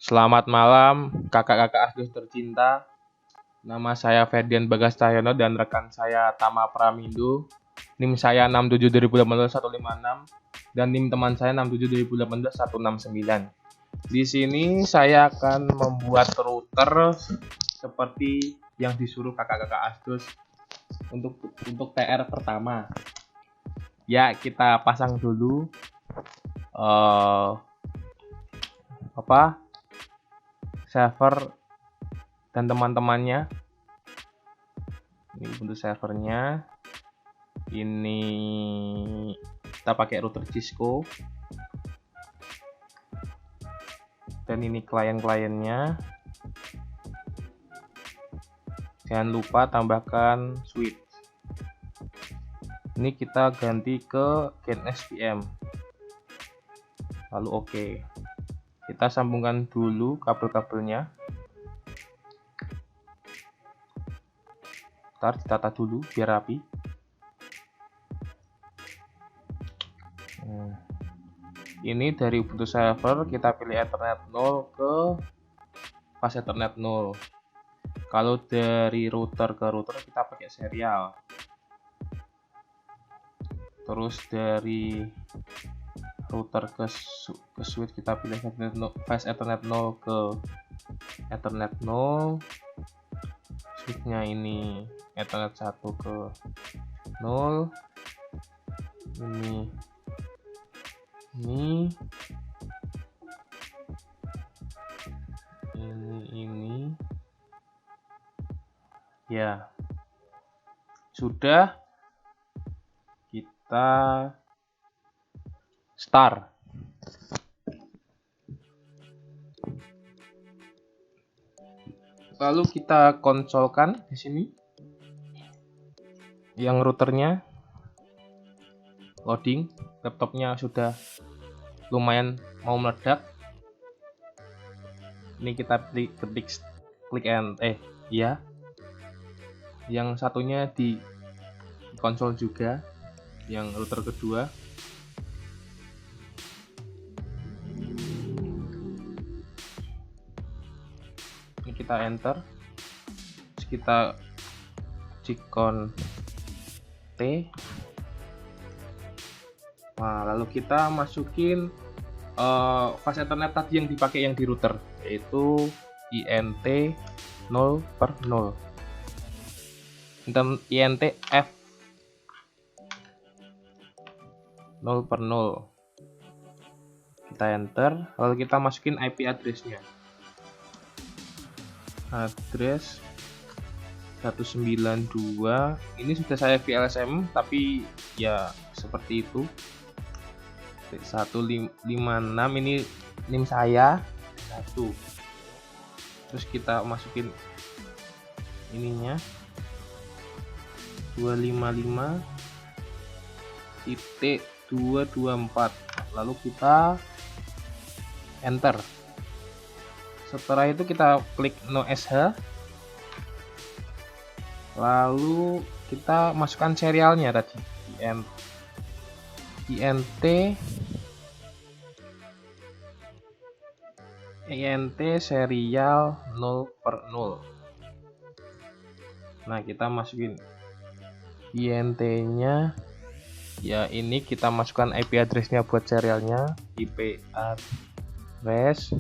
Selamat malam, kakak-kakak Asdos tercinta. Nama saya Ferdian Bagas Cahyono dan rekan saya Tama Pramindo. NIM saya 672018-156 dan NIM teman saya 672018-169. Di sini saya akan membuat router seperti yang disuruh kakak-kakak Asdos untuk TR pertama. Ya, kita pasang dulu server dan teman-temannya. Ini untuk servernya. Ini kita pakai router Cisco. Dan ini klien-kliennya. Jangan lupa tambahkan switch. Ini kita ganti ke Gen SPM. Lalu oke. Kita sambungkan dulu kabel-kabelnya. Ntar ditata dulu biar rapi. Ini dari Ubuntu server kita pilih Ethernet 0 ke fast Ethernet 0. Kalau dari router ke router kita pakai serial. Terus dari router ke switch kita pilih fast Ethernet 0 ke Ethernet 0. Switchnya ini Ethernet 1 ke 0. Ini ya sudah, kita start. Lalu kita konsolkan di sini yang routernya loading. Laptopnya sudah lumayan mau meledak. Ini kita klik ya. Yang satunya di konsol juga, yang router kedua. Ini kita enter. Terus kita Cikon T. Nah, lalu kita masukin fast Ethernet tadi yang dipakai yang di router, yaitu INT 0/0. INT F 0/0. Kita enter, lalu kita masukin IP address-nya. Address 192. Ini sudah saya VLSM, tapi ya seperti itu. 156 ini NIM saya 1. Terus kita masukin ininya 255.224. lalu kita enter. Setelah itu kita klik no SH, lalu kita masukkan serialnya tadi, INT serial 0/0. Nah, kita masukin INT-nya. Ya, ini kita masukkan IP address-nya buat serialnya, IP address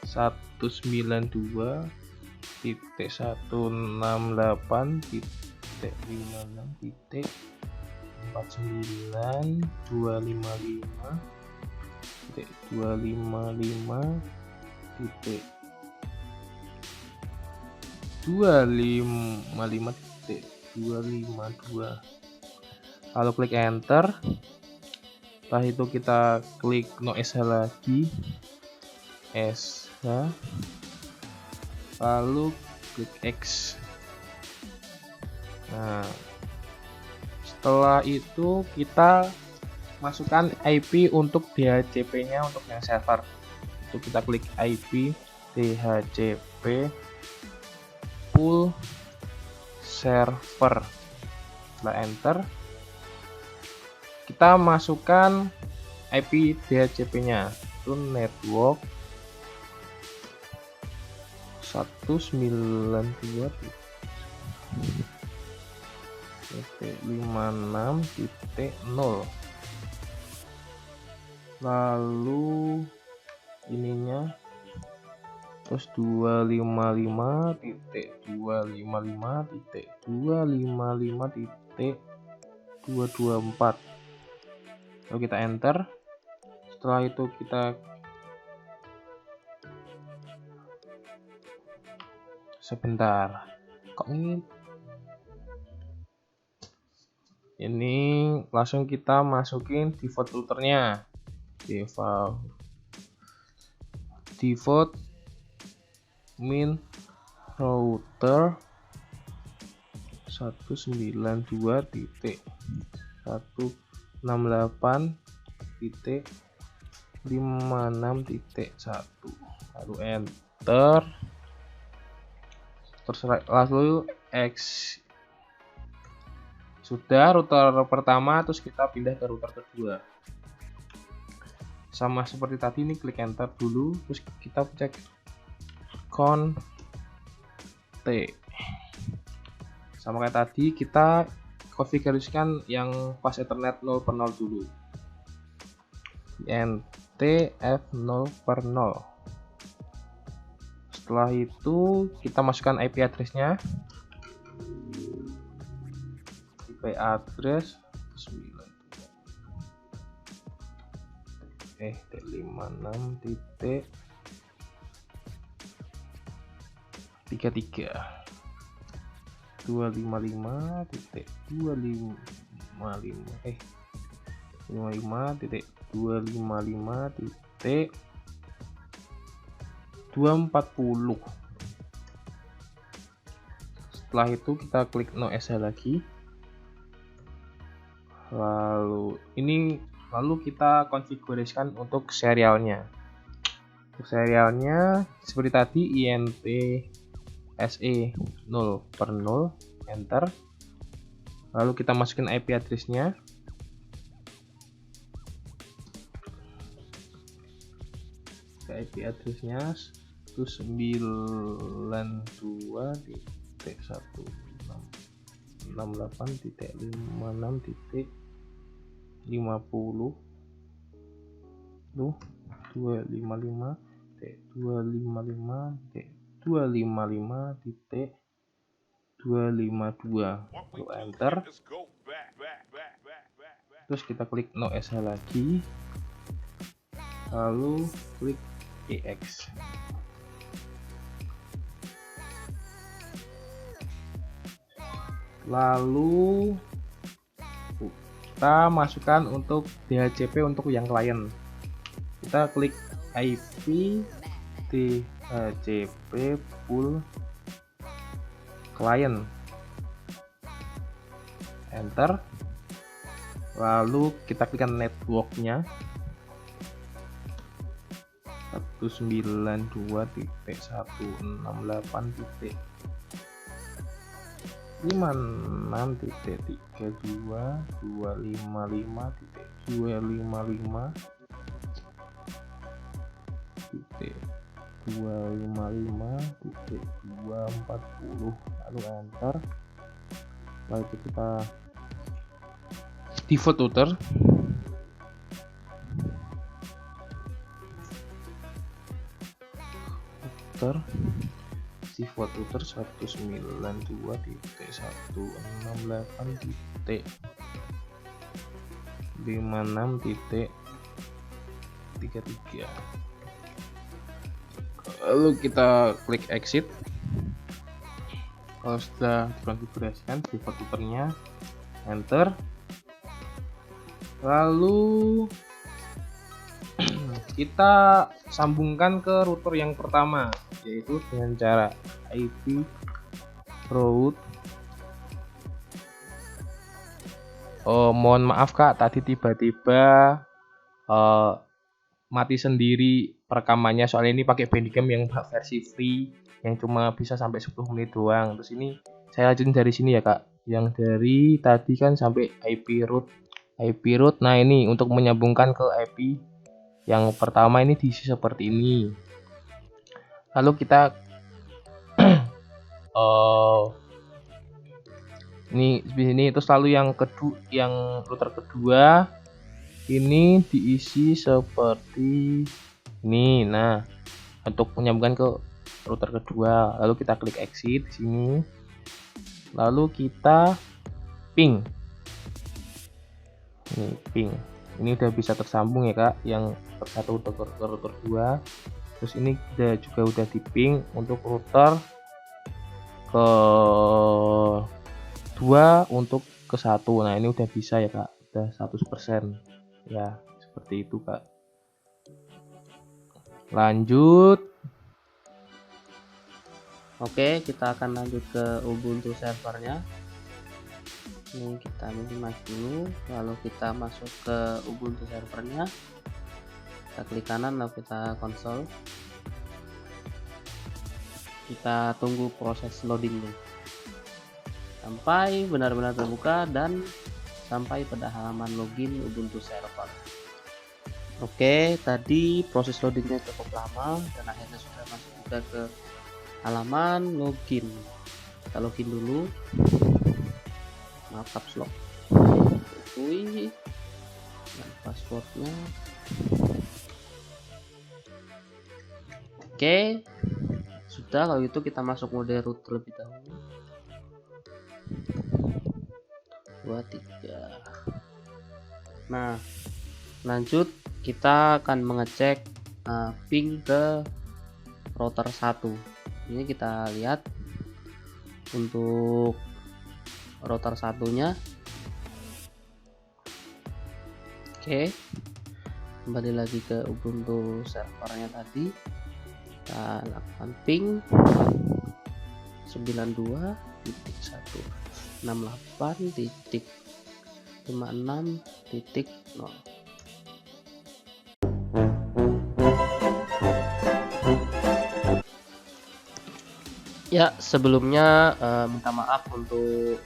192.168.255.255.252. Lalu klik enter. Setelah itu kita klik no SH lagi, SH, lalu klik X. Nah, setelah itu kita masukkan IP untuk DHCP-nya untuk yang server. Itu kita klik IP DHCP full server. Setelah enter, kita masukkan IP DHCP-nya. Itu network 192.56.0. Lalu ininya terus 255.255.224. Lalu kita enter. Setelah itu kita sebentar, kok ini langsung kita masukin default routernya. Default min router 192.168.56.1, lalu enter. Terserah, lalu X. Sudah router pertama, terus kita pindah ke router kedua. Sama seperti tadi, ini klik enter dulu, terus kita cek cont. Sama kayak tadi, kita konfigurasikan yang fast Ethernet 0/0 dulu. NTF 0/0. Setelah itu kita masukkan IP address-nya. IP address 255.255.240. Setelah itu kita klik no SH lagi. Lalu kita konfigurasikan untuk serialnya. Untuk serialnya seperti tadi, INT SE 0/0, enter. Lalu kita masukin IP address-nya. IP address-nya 192.168.56.50 255.255.255.252, lalu enter. Terus kita klik no SH lagi, lalu klik EX. Lalu kita masukkan untuk DHCP untuk yang klien. Kita klik IP DHCP full client, enter. Lalu kita klikkan networknya 192.168.255.255.255.240, lalu enter. Lalu itu kita default router default router 192.168.56.33. Lalu kita klik exit. Kalau sudah dikonfigurasikan default routernya, enter. Lalu kita sambungkan ke router yang pertama, yaitu dengan cara IP route. Mohon maaf Kak, tadi tiba-tiba mati sendiri perekamannya, soalnya ini pakai Bandicam yang versi free yang cuma bisa sampai 10 menit doang. Terus ini saya lanjutin dari sini ya Kak, yang dari tadi kan sampai IP route. Nah ini untuk menyambungkan ke IP yang pertama ini diisi seperti ini. Lalu kita ini di sini itu selalu yang router kedua ini diisi seperti ini. Nah, untuk menyambungkan ke router kedua, lalu kita klik exit di sini. Lalu kita ping. Ini ping. Ini udah bisa tersambung ya, Kak, yang satu ke router 2. Terus ini juga udah di ping untuk router ke 2 untuk ke 1. Nah, ini udah bisa ya, Kak. Udah 100%. Ya, seperti itu, Kak. Lanjut. Oke, kita akan lanjut ke Ubuntu servernya. Ini kita minimize dulu, lalu kita masuk ke Ubuntu servernya. Kita klik kanan lalu kita konsol. Kita tunggu proses loading dulu sampai benar-benar terbuka dan sampai pada halaman login Ubuntu server. Oke, tadi proses loadingnya cukup lama dan akhirnya sudah masuk juga ke halaman login. Kita login dulu. Maaf, caps lock. Dan passwordnya. Oke, sudah. Kalau gitu kita masuk mode root terlebih dahulu. 2, 3. Nah, lanjut kita akan mengecek ping ke router 1. Ini kita lihat untuk router satunya. Oke, kembali lagi ke Ubuntu servernya tadi. Kita lakukan ping 92.168.56.0. Ya, sebelumnya minta maaf untuk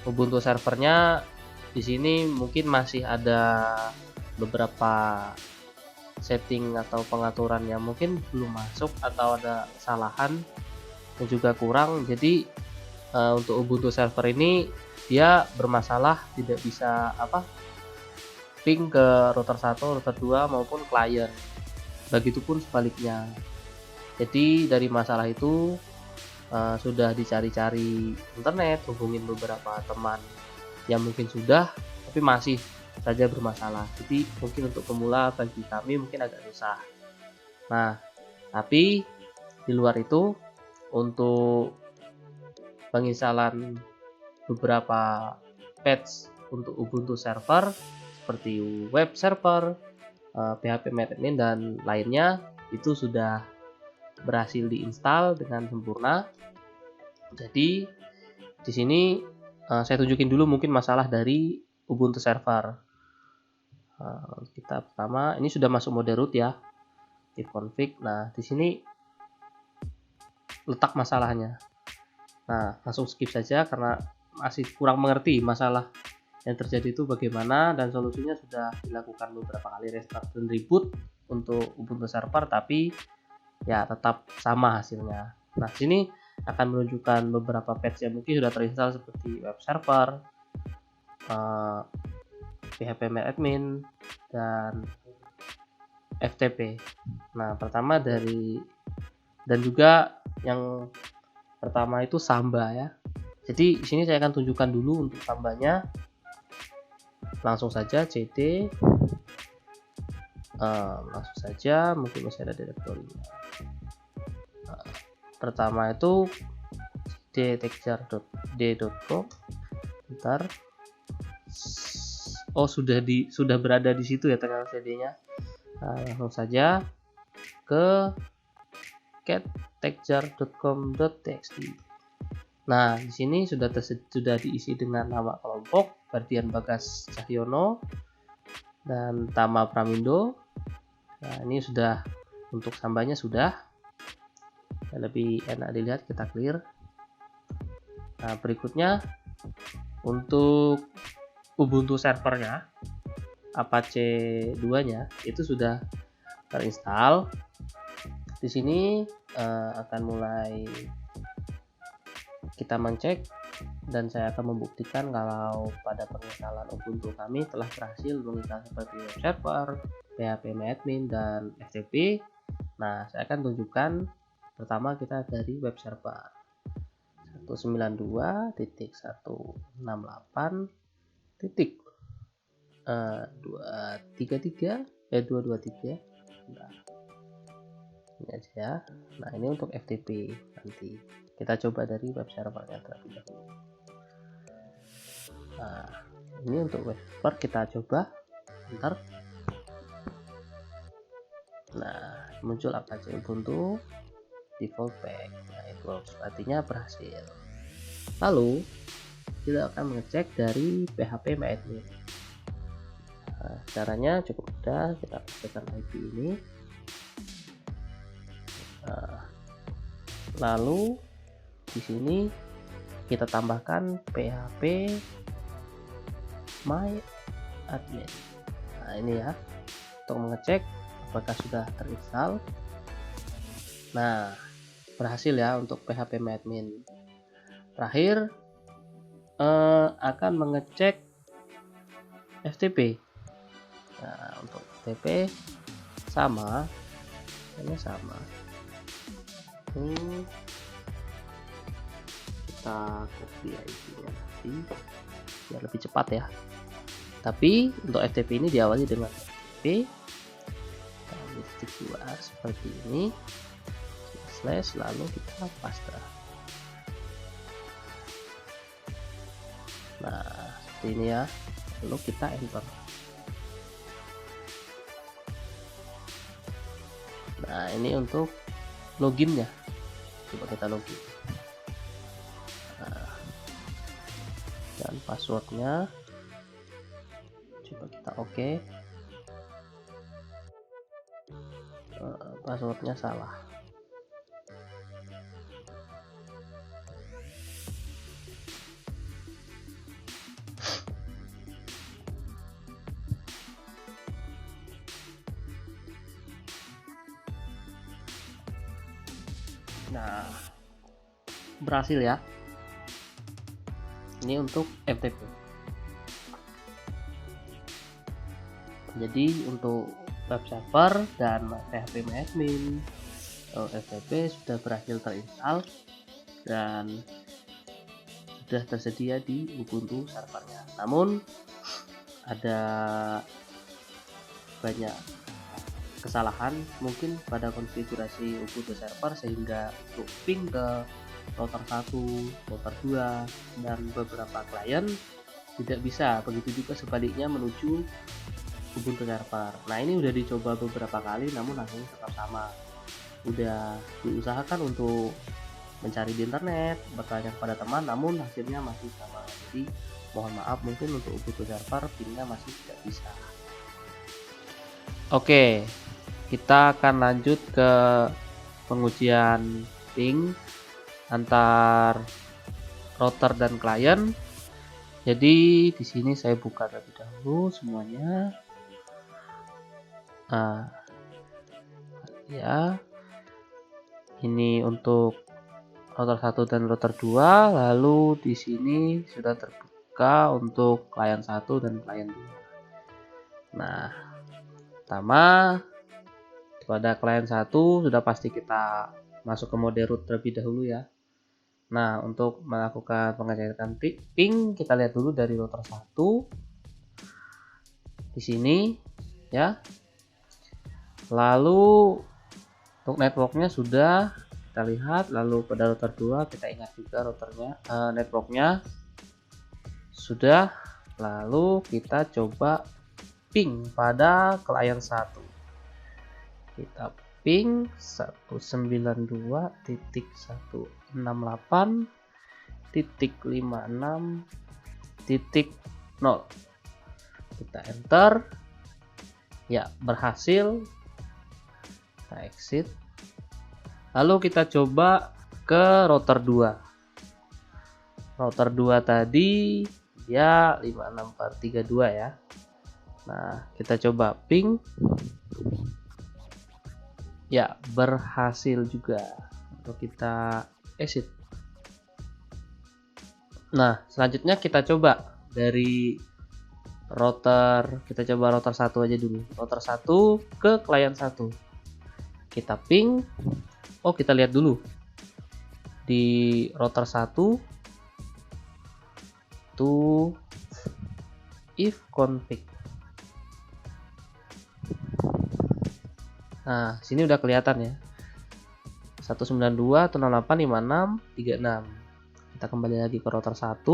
Ubuntu servernya. Di sini mungkin masih ada beberapa setting atau pengaturan yang mungkin belum masuk atau ada kesalahan yang juga kurang. Jadi untuk Ubuntu server ini dia bermasalah, tidak bisa ping ke router 1, router 2 maupun klien. Begitupun sebaliknya. Jadi dari masalah itu sudah dicari-cari internet, hubungin beberapa teman yang mungkin sudah, tapi masih saja bermasalah. Jadi mungkin untuk pemula bagi kami mungkin agak susah. Nah, tapi di luar itu untuk penginstalan beberapa patch untuk Ubuntu server seperti web server, php-admin dan lainnya itu sudah berhasil diinstal dengan sempurna. Jadi di sini saya tunjukin dulu mungkin masalah dari Ubuntu server. Kita pertama ini sudah masuk mode root ya, di config. Nah, di sini letak masalahnya. Nah, langsung skip saja karena masih kurang mengerti masalah yang terjadi itu bagaimana, dan solusinya sudah dilakukan beberapa kali restart dan reboot untuk Ubuntu server, tapi ya tetap sama hasilnya. Nah, sini akan menunjukkan beberapa patch yang mungkin sudah terinstall seperti web server, php-admin dan FTP. Nah, pertama dan juga yang pertama itu Samba ya. Jadi di sini saya akan tunjukkan dulu untuk Sambanya. Langsung saja cd, langsung saja, mungkin masih ada direktorinya. Pertama itu dtexture.d.co. Bentar. Oh, sudah berada di situ ya ternyata CD-nya. Langsung saja ke cattexture.com.txt. Nah, di sini sudah diisi dengan nama kelompok Ferdian Bagas Cahyono dan Tama Pramindo. Nah, ini sudah untuk Sambanya sudah. Lebih enak dilihat, kita clear. Nah, berikutnya untuk Ubuntu servernya, Apache 2-nya itu sudah terinstall. Di sini akan mulai kita mengcek dan saya akan membuktikan kalau pada penginstalan Ubuntu kami telah berhasil menginstal seperti web server, PHP MyAdmin, dan FTP. Nah, saya akan tunjukkan pertama kita dari web server 192.168.223. Nah, ini aja ya. Nah, ini untuk FTP. Nanti kita coba dari web servernya terlebih dahulu. Nah, ini untuk web server kita coba. Bentar. Nah, muncul Apache Ubuntu default pack. Nah, itu artinya berhasil. Lalu kita akan mengecek dari PHP MyAdmin. Nah, caranya cukup mudah, kita pastikan IP ini. Nah, lalu di sini kita tambahkan PHP MyAdmin. Nah, ini ya, untuk mengecek apakah sudah terinstall. Nah, berhasil ya untuk PHP MyAdmin. Terakhir akan mengecek FTP. Nah, untuk FTP sama, ini sama. Ini kita copy IP-nya nanti biar lebih cepat ya. Tapi untuk FTP ini diawali dengan FTP listrik 2 seperti ini, slash, lalu kita paste. Nah, seperti ini ya, lalu kita enter. Nah, ini untuk loginnya, coba kita login. Nah, dan passwordnya coba kita oke. Passwordnya salah. Nah, berhasil ya. Ini untuk FTP. Jadi untuk web server dan PHP MyAdmin FTP sudah berhasil terinstall dan sudah tersedia di Ubuntu servernya. Namun ada banyak kesalahan mungkin pada konfigurasi Ubuntu server, sehingga untuk ping ke router 1, router 2, dan beberapa klien tidak bisa. Begitu juga sebaliknya menuju Ubuntu server. Nah, ini udah dicoba beberapa kali namun hasilnya tetap sama. Udah diusahakan untuk mencari di internet, bertanya kepada teman, namun hasilnya masih sama. Jadi mohon maaf, mungkin untuk Ubuntu server pingnya masih tidak bisa. Oke, kita akan lanjut ke pengujian ping antar router dan klien. Jadi di sini saya buka terlebih dahulu semuanya. Ya, ini untuk router 1 dan router 2, lalu di sini sudah terbuka untuk klien 1 dan klien 2. Nah, pertama pada klien 1 sudah pasti kita masuk ke mode root terlebih dahulu ya. Nah, untuk melakukan pengecekan ping kita lihat dulu dari router 1 di sini ya. Lalu untuk networknya sudah kita lihat, lalu pada router 2 kita ingat juga networknya sudah. Lalu kita coba ping pada klien 1. Kita ping 192.168.56.0. Kita enter. Ya, berhasil. Kita exit. Lalu kita coba ke router 2. Router 2 tadi ya 56432 ya. Nah, kita coba ping. Ya, berhasil juga. Untuk kita exit. Nah, selanjutnya kita coba dari router, kita coba router 1 aja dulu. Router 1 ke klien 1. Kita ping. Oh, kita lihat dulu. Di router 1 to if config. Nah, sini udah kelihatan ya. 192.168.56.36. Kita kembali lagi ke router 1.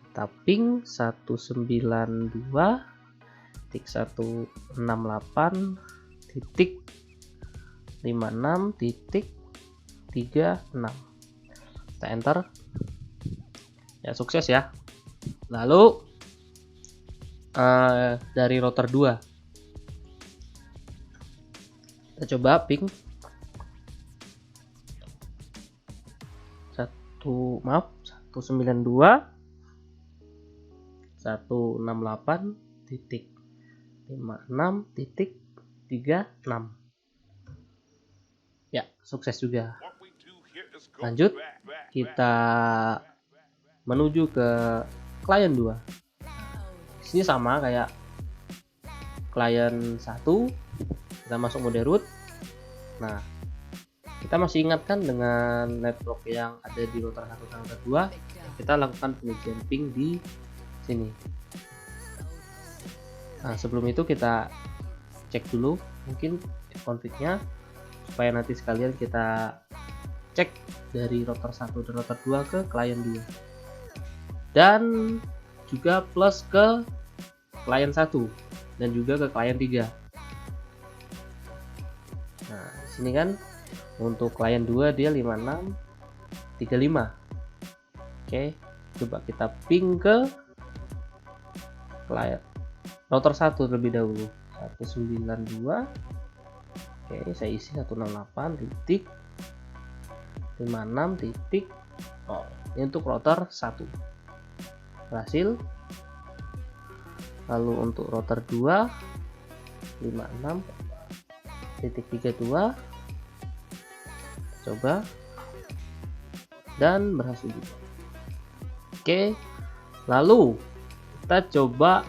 Kita ping 192.168.56.36. Kita enter. Ya, sukses ya. Lalu dari router 2 kita coba ping 192.168.56.36. Ya, sukses juga. Lanjut, kita menuju ke klien 2. Sini sama kayak klien 1, kita masuk mode root. Nah, kita masih ingatkan dengan network yang ada di router 1 dan router 2, kita lakukan pengujian ping di sini. Nah, sebelum itu kita cek dulu mungkin config-nya supaya nanti sekalian kita cek dari router 1 dan router 2 ke klien 2. Dan juga plus ke klien 1 dan juga ke klien 3. Nah, di sini kan untuk klien 2 dia 5635. Oke, coba kita ping ke klien router 1 terlebih dahulu. 192. Oke, saya isi 168.56. Oh, ini untuk router 1. Berhasil. Lalu untuk router 2 56.32 coba dan berhasil juga. Oke, lalu kita coba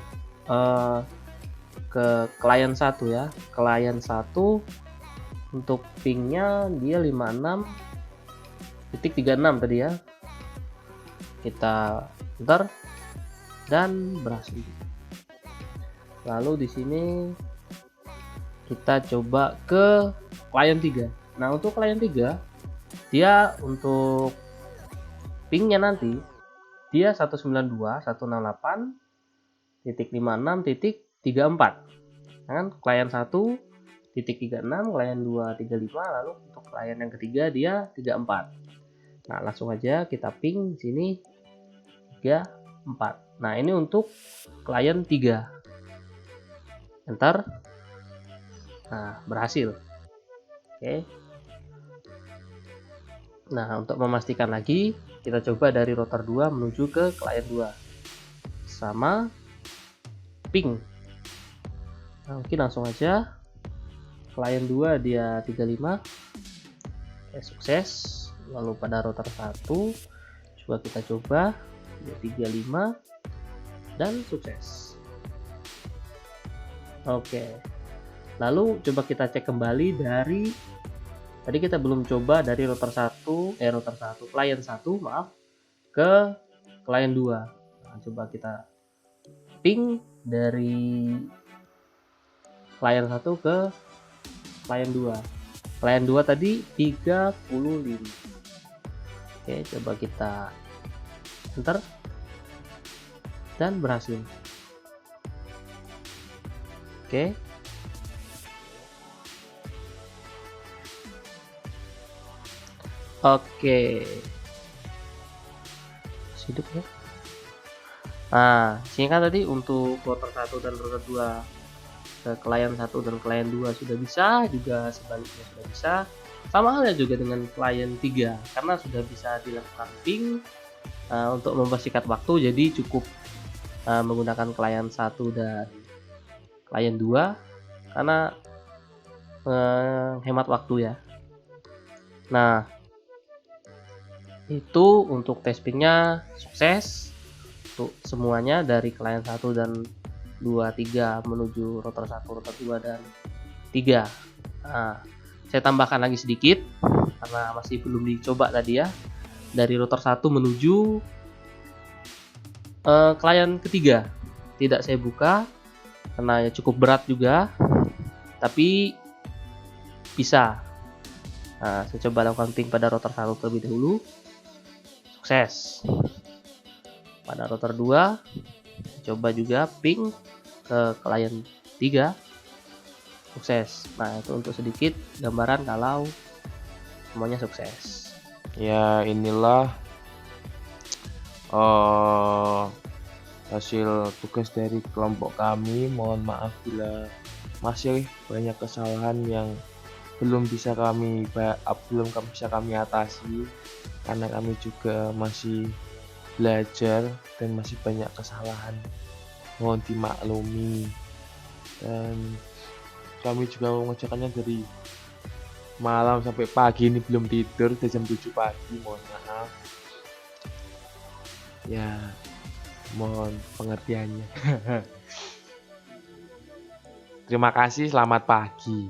ke klien 1 ya. Klien 1 untuk pingnya dia 56.36 tadi ya. Kita enter dan berhasil. Lalu di sini kita coba ke klien 3. Nah, untuk klien 3 dia untuk pingnya nanti dia 192.168.56.34. Kan klien 1.36, klien 2.35, lalu untuk klien yang ketiga dia 34. Nah, langsung aja kita ping di sini 34. Nah, ini untuk klien 3. Enter. Nah, berhasil. Oke. Nah, untuk memastikan lagi, kita coba dari router 2 menuju ke klien 2. Sama ping. Nah, mungkin langsung aja. Klien 2 dia 35. Oke, sukses. Lalu pada router 1 coba kita coba dia 35 dan sukses. Oke. Lalu coba kita cek kembali dari tadi kita belum coba dari router 1 klien 1 maaf ke klien 2. Nah, coba kita ping dari klien 1 ke klien 2. Klien 2 tadi 35. Oke, coba kita enter dan berhasil. Oke. Oke. Hidup ya. Nah, sini kan tadi untuk router 1 dan router 2 ke klien 1 dan klien 2 sudah bisa, juga sebaliknya sudah bisa. Sama halnya juga dengan klien 3 karena sudah bisa dilakukan ping untuk mempersingkat waktu, jadi cukup menggunakan klien 1 dan klien 2 karena hemat waktu ya. Nah, Itu untuk testingnya sukses untuk semuanya dari klien 1 dan 2, 3 menuju router 1, router 2 dan 3. Nah, saya tambahkan lagi sedikit karena masih belum dicoba tadi ya. Dari router 1 menuju klien ketiga. Tidak saya buka karena ya cukup berat juga, tapi bisa. Nah, saya coba lakukan ping pada router 1 terlebih dahulu. Sukses. Pada router 2 coba juga ping ke klien 3. Sukses. Nah, itu untuk sedikit gambaran kalau semuanya sukses. Ya, inilah hasil tugas dari kelompok kami. Mohon maaf bila masih banyak kesalahan yang belum bisa kami atasi, karena kami juga masih belajar dan masih banyak kesalahan. Mohon dimaklumi. Dan kami juga mengerjakannya dari malam sampai pagi, ini belum tidur, udah jam 7 pagi. Mohon maaf ya, mohon pengertiannya. Terima kasih, selamat pagi.